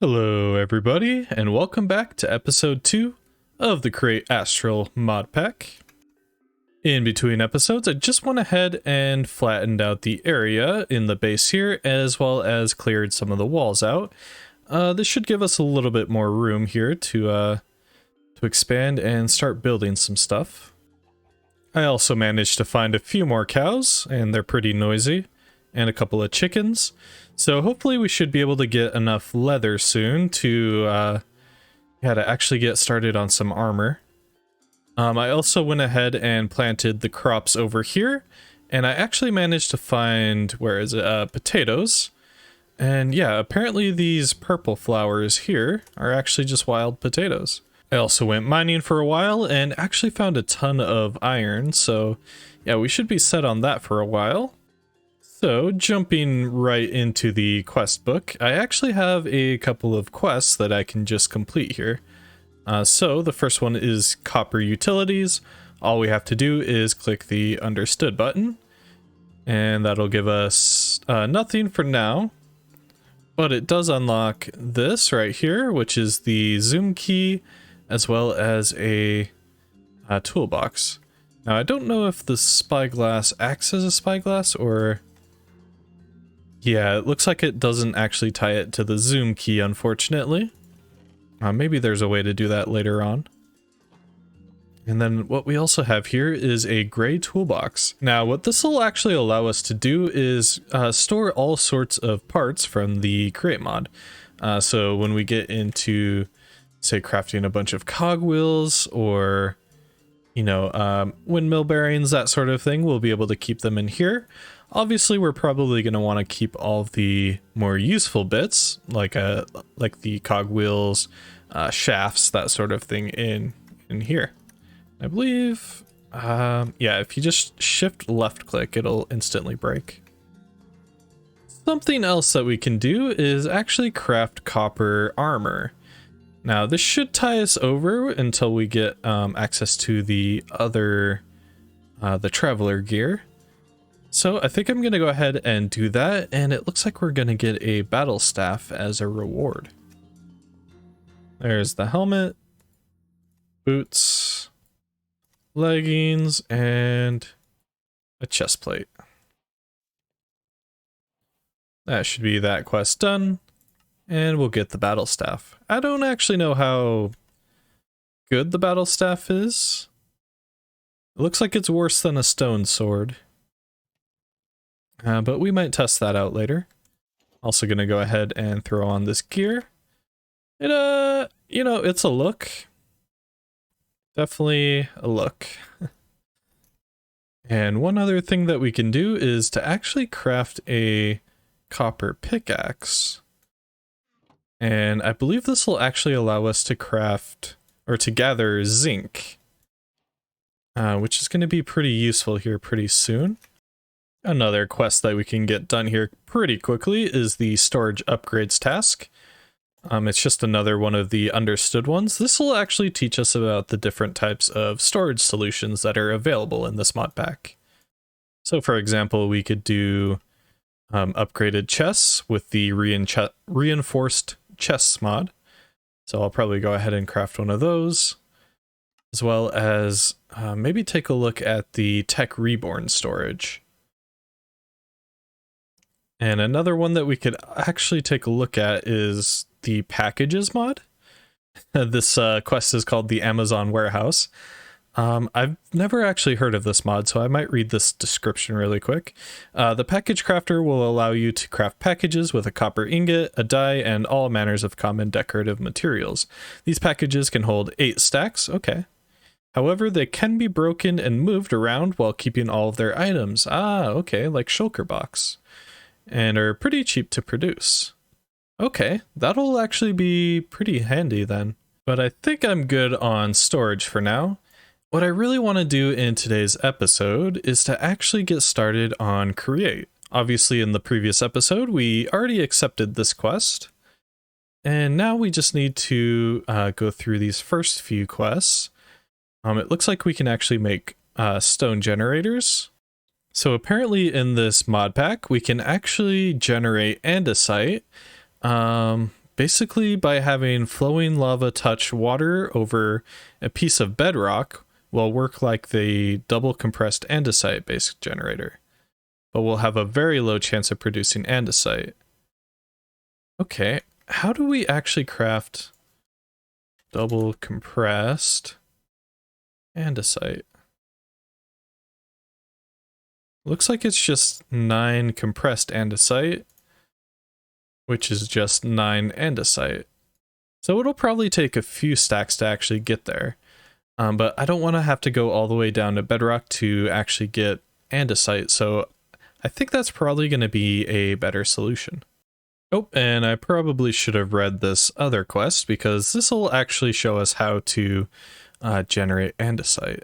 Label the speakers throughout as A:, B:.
A: Hello everybody, and welcome back to episode 2 of the Create Astral mod pack. In between episodes, I just went ahead and flattened out the area in the base here, as well as cleared some of the walls out. This should give us a little bit more room here to expand and start building some stuff. I also managed to find a few more cows, and they're pretty noisy, and a couple of chickens. So hopefully we should be able to get enough leather soon to actually get started on some armor. I also went ahead and planted the crops over here, and I actually managed to find, potatoes. And yeah, apparently these purple flowers here are actually just wild potatoes. I also went mining for a while and actually found a ton of iron, so yeah, we should be set on that for a while. So, jumping right into the quest book, I actually have a couple of quests that I can just complete here. So, the first one is Copper Utilities. All we have to do is click the Understood button, and that'll give us nothing for now. But it does unlock this right here, which is the zoom key, as well as a toolbox. Now, I don't know if the spyglass acts as a spyglass or... Yeah, it looks like it doesn't actually tie it to the zoom key, unfortunately. Maybe there's a way to do that later on. And then what we also have here is a gray toolbox. Now, what this will actually allow us to do is store all sorts of parts from the Create mod. So when we get into, say, crafting a bunch of cogwheels or, windmill bearings, that sort of thing, we'll be able to keep them in here. Obviously, we're probably going to want to keep all of the more useful bits, like the cogwheels, shafts, that sort of thing in here. I believe, yeah, if you just shift left click, it'll instantly break. Something else that we can do is actually craft copper armor. Now, this should tie us over until we get access to the other, the traveler gear. So I think I'm going to go ahead and do that, and it looks like we're going to get a battle staff as a reward. There's the helmet, boots, leggings, and a chest plate. That should be that quest done, and we'll get the battle staff. I don't actually know how good the battle staff is. It looks like it's worse than a stone sword. But we might test that out later. Also gonna go ahead and throw on this gear. It, it's a look. Definitely a look. And one other thing that we can do is to actually craft a copper pickaxe. And I believe this will actually allow us to craft, or to gather zinc. Which is gonna be pretty useful here pretty soon. Another quest that we can get done here pretty quickly is the storage upgrades task. It's just another one of the understood ones. This will actually teach us about the different types of storage solutions that are available in this mod pack. So for example, we could do upgraded chests with the reinforced chests mod. So I'll probably go ahead and craft one of those, as well as maybe take a look at the Tech Reborn storage. And another one that we could actually take a look at is the packages mod. This quest is called the Amazon Warehouse. I've never actually heard of this mod, so I might read this description really quick. The package crafter will allow you to craft packages with a copper ingot, a die, and all manners of common decorative materials. These packages can hold 8 stacks. Okay. However, they can be broken and moved around while keeping all of their items. Ah, okay, like shulker box. And are pretty cheap to produce. Okay, that'll actually be pretty handy then. But I think I'm good on storage for now. What I really want to do in today's episode is to actually get started on Create. Obviously in the previous episode, we already accepted this quest. And now we just need to go through these first few quests. It looks like we can actually make stone generators. So apparently in this mod pack, we can actually generate andesite basically by having flowing lava touch water over a piece of bedrock will work like the double compressed andesite basic generator, but we'll have a very low chance of producing andesite. Okay, how do we actually craft double compressed andesite? Looks like it's just 9 compressed andesite, which is just 9 andesite. So it'll probably take a few stacks to actually get there. But I don't want to have to go all the way down to bedrock to actually get andesite, so I think that's probably going to be a better solution. Oh, and I probably should have read this other quest, because this will actually show us how to generate andesite.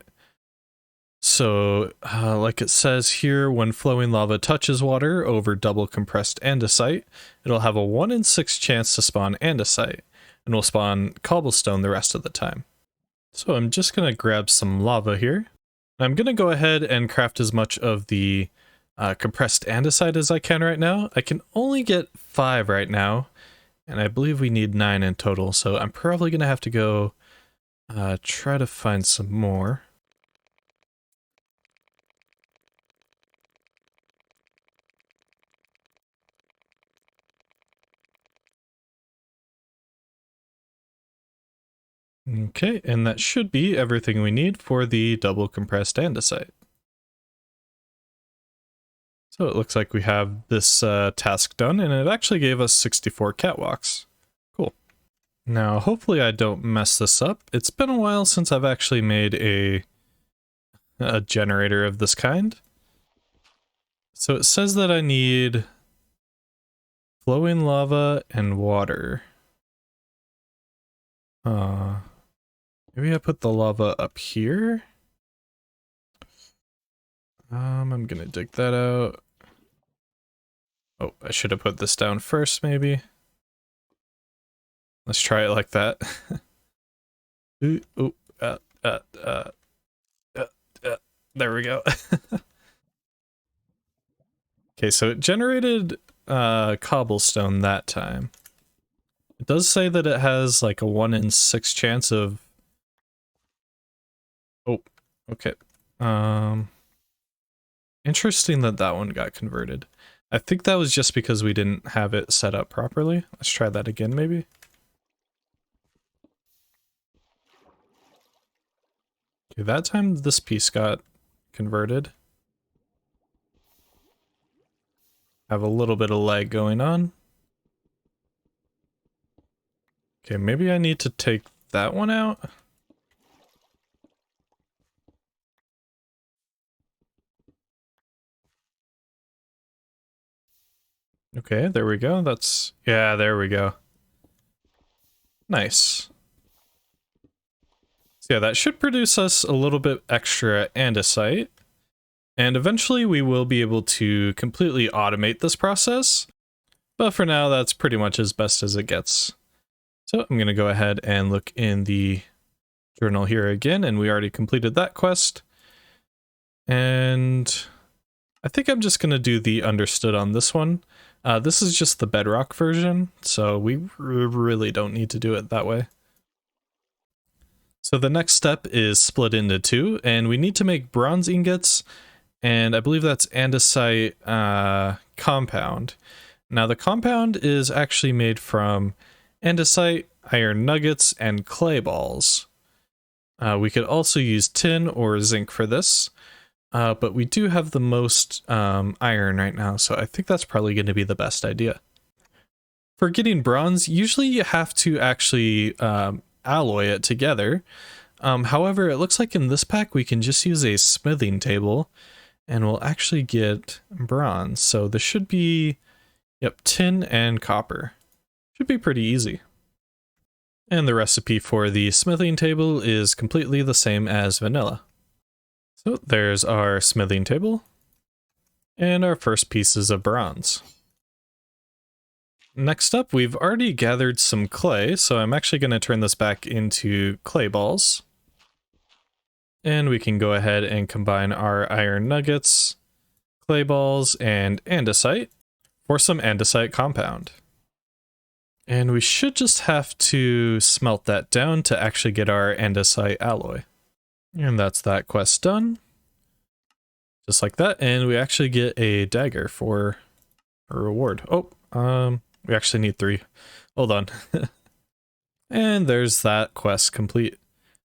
A: So, like it says here, when flowing lava touches water over double compressed andesite, it'll have a 1 in 6 chance to spawn andesite, and will spawn cobblestone the rest of the time. So I'm just going to grab some lava here. I'm going to go ahead and craft as much of the compressed andesite as I can right now. I can only get 5 right now, and I believe we need 9 in total, so I'm probably going to have to go try to find some more. Okay, and that should be everything we need for the double compressed andesite. So it looks like we have this task done, and it actually gave us 64 catwalks. Cool. Now, hopefully I don't mess this up. It's been a while since I've actually made a generator of this kind. So it says that I need flowing lava and water. Maybe I put the lava up here? I'm gonna dig that out. Oh, I should have put this down first, maybe. Let's try it like that. Ooh, there we go. Okay, so it generated cobblestone that time. It does say that it has like a 1 in 6 chance of... Oh, okay. Interesting that that one got converted. I think that was just because we didn't have it set up properly. Let's try that again, maybe. Okay, that time this piece got converted. Have a little bit of lag going on. Okay, maybe I need to take that one out. Okay, there we go. That's... yeah, there we go. Nice. So yeah, that should produce us a little bit extra andesite. And eventually we will be able to completely automate this process. But for now, that's pretty much as best as it gets. So I'm going to go ahead and look in the journal here again, and we already completed that quest. And I think I'm just going to do the understood on this one. This is just the bedrock version, so we really don't need to do it that way. So the next step is split into 2, and we need to make bronze ingots, and I believe that's andesite compound. Now the compound is actually made from andesite, iron nuggets, and clay balls. We could also use tin or zinc for this. But we do have the most iron right now, so I think that's probably going to be the best idea. For getting bronze, usually you have to actually alloy it together. However, it looks like in this pack we can just use a smithing table, and we'll actually get bronze. So this should be, yep, tin and copper. Should be pretty easy. And the recipe for the smithing table is completely the same as vanilla. So there's our smithing table, and our first pieces of bronze. Next up, we've already gathered some clay, so I'm actually going to turn this back into clay balls. And we can go ahead and combine our iron nuggets, clay balls, and andesite for some andesite compound. And we should just have to smelt that down to actually get our andesite alloy. And that's that quest done. Just like that. And we actually get a dagger for a reward. Oh, we actually need 3. Hold on. And there's that quest complete.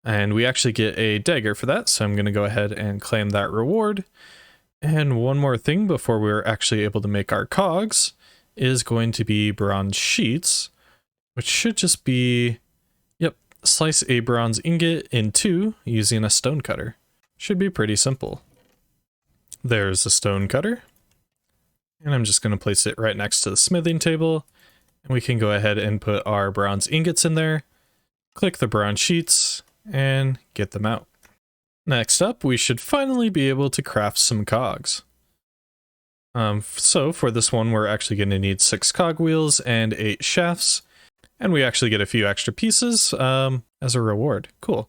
A: And we actually get a dagger for that, so I'm going to go ahead and claim that reward. And one more thing before we're actually able to make our cogs is going to be bronze sheets, which should just be, yep, slice a bronze ingot in 2 using a stone cutter. Should be pretty simple. There's the stone cutter. And I'm just going to place it right next to the smithing table. And we can go ahead and put our bronze ingots in there, click the bronze sheets, and get them out. Next up, we should finally be able to craft some cogs. So for this one, we're actually going to need 6 cog wheels and 8 shafts. And we actually get a few extra pieces as a reward. Cool.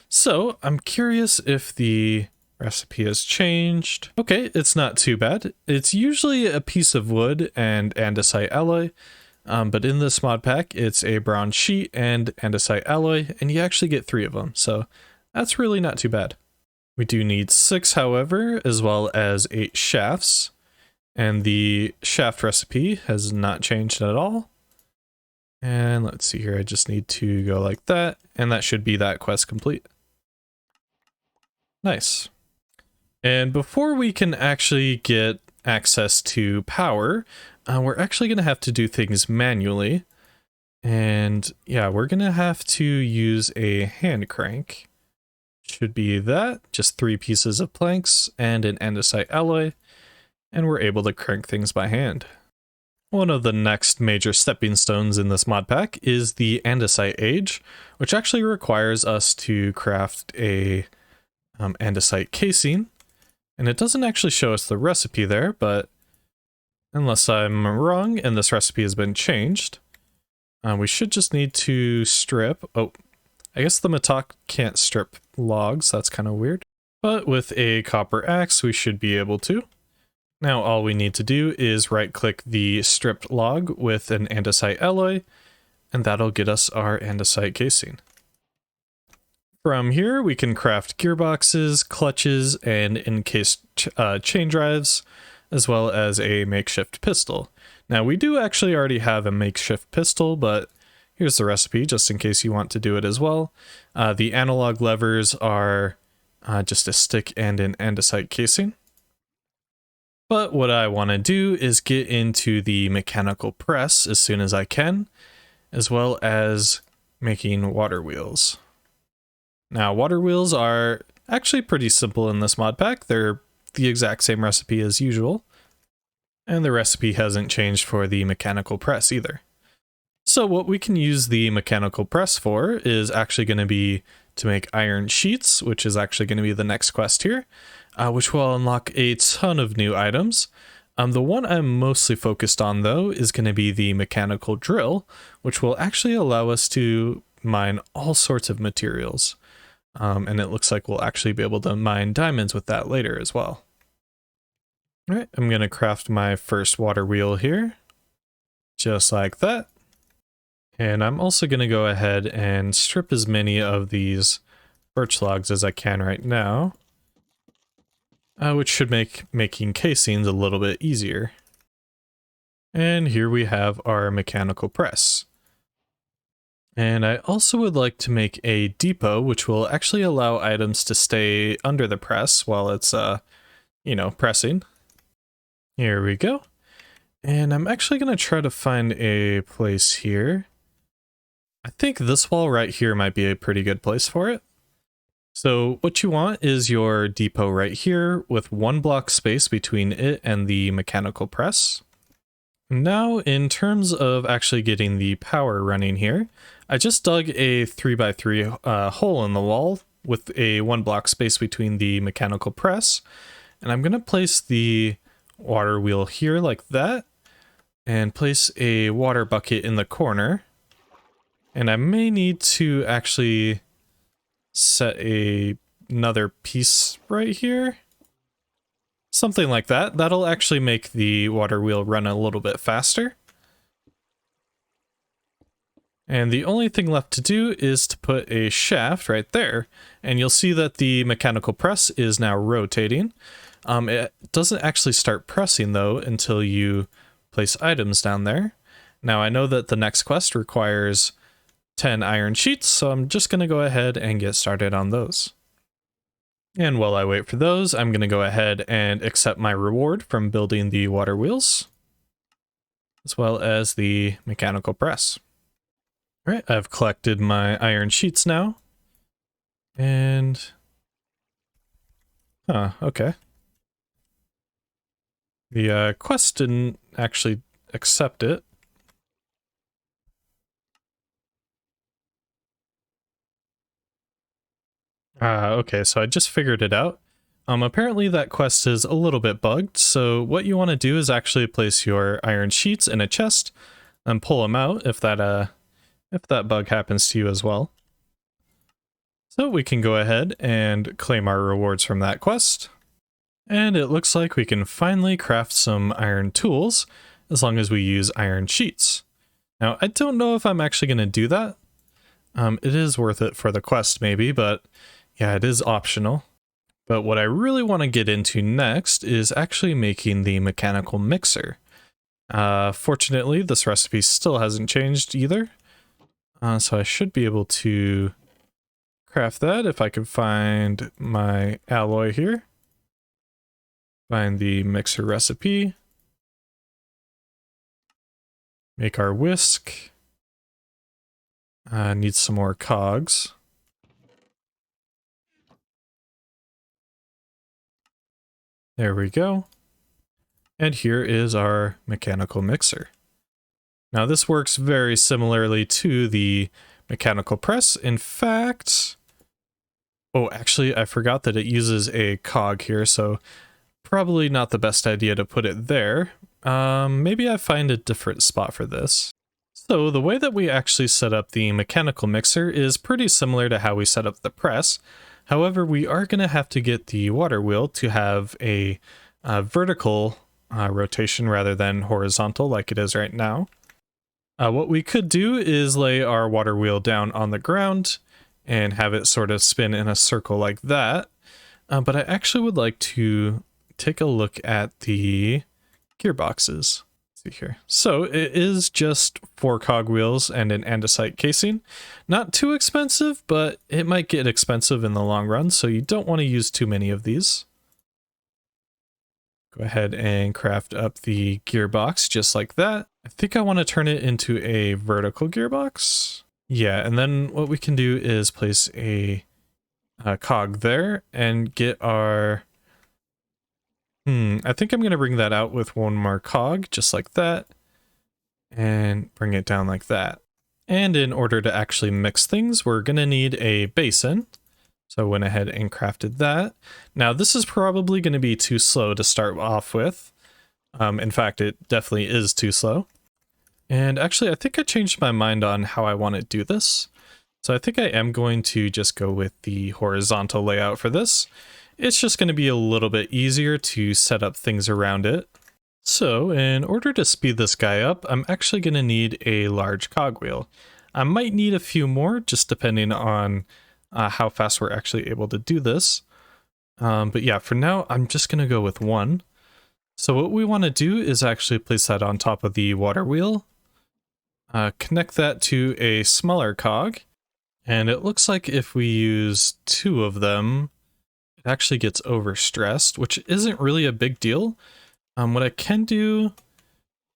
A: So I'm curious if the recipe has changed. Okay, it's not too bad. It's usually a piece of wood and andesite alloy. But in this mod pack, it's a bronze sheet and andesite alloy, and you actually get 3 of them, so that's really not too bad. We do need 6, however, as well as 8 shafts, and the shaft recipe has not changed at all. And let's see here, I just need to go like that, and that should be that quest complete. Nice. And before we can actually get access to power, we're actually going to have to do things manually. And yeah, we're going to have to use a hand crank. Should be that, just 3 pieces of planks and an andesite alloy, and we're able to crank things by hand. One of the next major stepping stones in this mod pack is the andesite age, which actually requires us to craft a andesite casing. And it doesn't actually show us the recipe there, but unless I'm wrong and this recipe has been changed, we should just need to strip. Oh, I guess the Modpack can't strip logs. That's kind of weird. But with a copper axe, we should be able to. Now all we need to do is right-click the stripped log with an andesite alloy, and that'll get us our andesite casing. From here, we can craft gearboxes, clutches, and encased chain drives, as well as a makeshift pistol. Now, we do actually already have a makeshift pistol, but here's the recipe, just in case you want to do it as well. The analog levers are just a stick and an andesite casing. But what I want to do is get into the mechanical press as soon as I can, as well as making water wheels. Now, water wheels are actually pretty simple in this mod pack. They're the exact same recipe as usual, and the recipe hasn't changed for the mechanical press either. So what we can use the mechanical press for is actually going to be to make iron sheets, which is actually going to be the next quest here, which will unlock a ton of new items. The one I'm mostly focused on, though, is going to be the mechanical drill, which will actually allow us to mine all sorts of materials. And it looks like we'll actually be able to mine diamonds with that later as well. All right, I'm going to craft my first water wheel here, just like that. And I'm also going to go ahead and strip as many of these birch logs as I can right now, which should make making casings a little bit easier. And here we have our mechanical press. And I also would like to make a depot, which will actually allow items to stay under the press while it's, pressing. Here we go. And I'm actually going to try to find a place here. I think this wall right here might be a pretty good place for it. So what you want is your depot right here with 1 block space between it and the mechanical press. Now, in terms of actually getting the power running here, I just dug a 3x3 hole in the wall with a 1 block space between the mechanical press. And I'm going to place the water wheel here like that, and place a water bucket in the corner. And I may need to actually set another piece right here. Something like that. That'll actually make the water wheel run a little bit faster. And the only thing left to do is to put a shaft right there. And you'll see that the mechanical press is now rotating. It doesn't actually start pressing though until you place items down there. Now I know that the next quest requires 10 iron sheets, so I'm just going to go ahead and get started on those. And while I wait for those, I'm going to go ahead and accept my reward from building the water wheels, as well as the mechanical press. All right, I've collected my iron sheets now. And... okay. The quest didn't actually accept it. Okay, so I just figured it out. Apparently that quest is a little bit bugged, so what you want to do is actually place your iron sheets in a chest and pull them out if that bug happens to you as well. So we can go ahead and claim our rewards from that quest. And it looks like we can finally craft some iron tools as long as we use iron sheets. Now, I don't know if I'm actually going to do that. It is worth it for the quest maybe, but yeah, it is optional. But what I really want to get into next is actually making the mechanical mixer. Fortunately, this recipe still hasn't changed either. So I should be able to craft that if I can find my alloy here. Find the mixer recipe. Make our whisk. Need some more cogs. There we go. And here is our mechanical mixer. Now this works very similarly to the mechanical press. In fact, oh, actually I forgot that it uses a cog here, so probably not the best idea to put it there. Maybe I find a different spot for this. So the way that we actually set up the mechanical mixer is pretty similar to how we set up the press. However, we are going to have to get the water wheel to have a vertical rotation rather than horizontal like it is right now. What we could do is lay our water wheel down on the ground and have it sort of spin in a circle like that. But I actually would like to take a look at the gearboxes. Let's see here. So it is just 4 cogwheels and an andesite casing. Not too expensive, but it might get expensive in the long run, so you don't want to use too many of these. Go ahead and craft up the gearbox just like that. I think I want to turn it into a vertical gearbox. Yeah, and then what we can do is place a cog there and get our... I think I'm going to bring that out with one more cog, just like that, and bring it down like that. And in order to actually mix things, we're going to need a basin. So I went ahead and crafted that. Now this is probably going to be too slow to start off with. In fact, it definitely is too slow. And actually, I think I changed my mind on how I want to do this. So I think I am going to just go with the horizontal layout for this. It's just going to be a little bit easier to set up things around it. So in order to speed this guy up, I'm actually going to need a large cogwheel. I might need a few more, just depending on how fast we're actually able to do this. But yeah, for now, I'm just going to go with one. So what we want to do is actually place that on top of the water wheel. Connect that to a smaller cog. And it looks like if we use 2 of them, it actually gets overstressed, which isn't really a big deal. What I can do,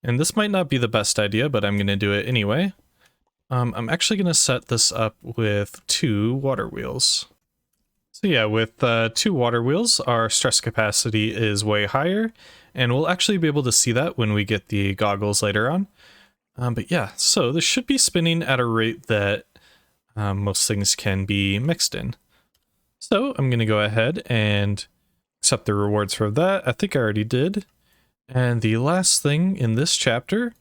A: and this might not be the best idea, but I'm going to do it anyway. I'm actually going to set this up with 2 water wheels. So yeah, with 2 water wheels, our stress capacity is way higher, and we'll actually be able to see that when we get the goggles later on. But yeah, so this should be spinning at a rate that most things can be mixed in. So I'm going to go ahead and accept the rewards for that. I think I already did. And the last thing in this chapter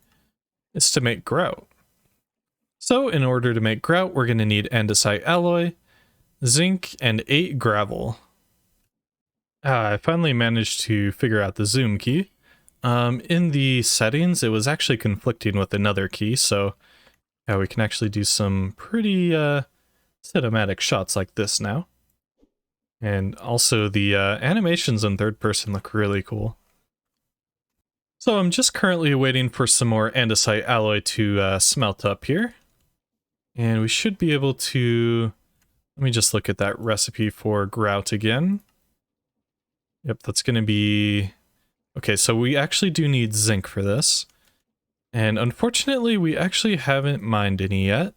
A: is to make grout. So in order to make grout, we're going to need andesite alloy, zinc, and 8 gravel. I finally managed to figure out the zoom key. In the settings, it was actually conflicting with another key, so Yeah, we can actually do some pretty cinematic shots like this now. And also the animations in third person look really cool. So I'm just currently waiting for some more andesite alloy to smelt up here. And we should be able to... Let me just look at that recipe for grout again. Yep, that's going to be... Okay, so we actually do need zinc for this. And unfortunately, we actually haven't mined any yet.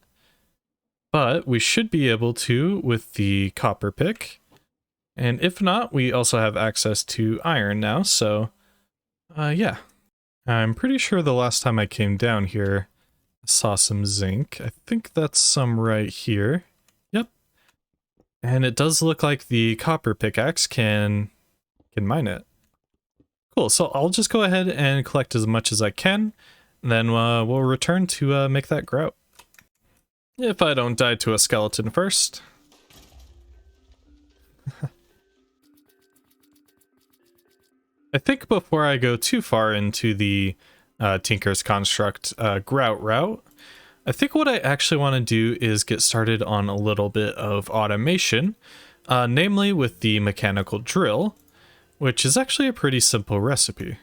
A: But we should be able to with the copper pick. And if not, we also have access to iron now, so yeah. I'm pretty sure the last time I came down here, I saw some zinc. I think that's some right here. Yep. And it does look like the copper pickaxe can mine it. Cool, so I'll just go ahead and collect as much as I can, and then we'll return to make that grout. If I don't die to a skeleton first. I think before I go too far into the Tinker's Construct grout route, I think what I actually want to do is get started on a little bit of automation, namely with the mechanical drill, which is actually a pretty simple recipe.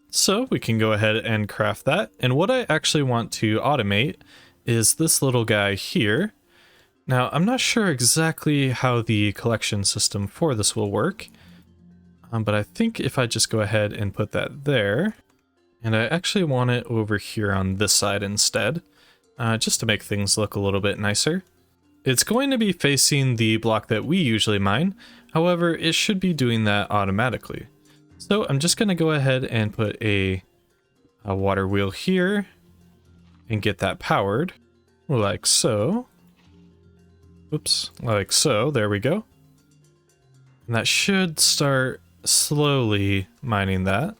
A: So we can go ahead and craft that, and what I actually want to automate is this little guy here. Now, I'm not sure exactly how the collection system for this will work, but I think if I just go ahead and put that there, and I actually want it over here on this side instead, just to make things look a little bit nicer. It's going to be facing the block that we usually mine, however, it should be doing that automatically. So I'm just going to go ahead and put a water wheel here, and get that powered, like so. Oops, like so, there we go. And that should start slowly mining that.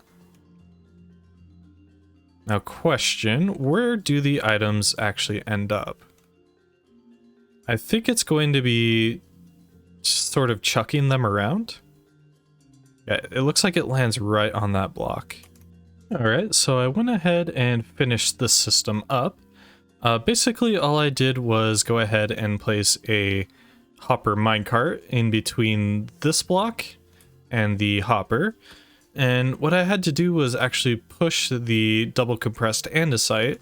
A: Now question, where do the items actually end up? I think it's going to be sort of chucking them around. Yeah, it looks like it lands right on that block. Alright, so I went ahead and finished the system up. Basically all I did was go ahead and place a hopper minecart in between this block and the hopper, and what I had to do was actually push the double compressed andesite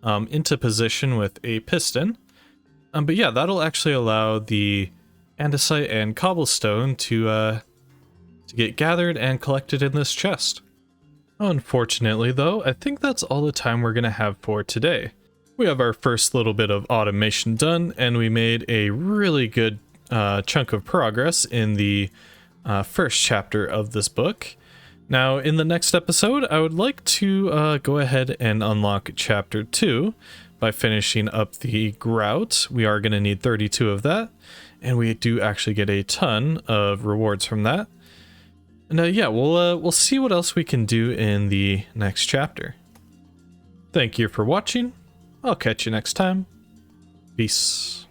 A: into position with a piston. But yeah, that'll actually allow the andesite and cobblestone to get gathered and collected in this chest. Unfortunately though, I think that's all the time we're gonna have for today. We have our first little bit of automation done, and we made a really good chunk of progress in the first chapter of this book. Now, in the next episode, I would like to go ahead and unlock chapter 2 by finishing up the grout. We are going to need 32 of that, and we do actually get a ton of rewards from that. And yeah, we'll see what else we can do in the next chapter. Thank you for watching. I'll catch you next time. Peace.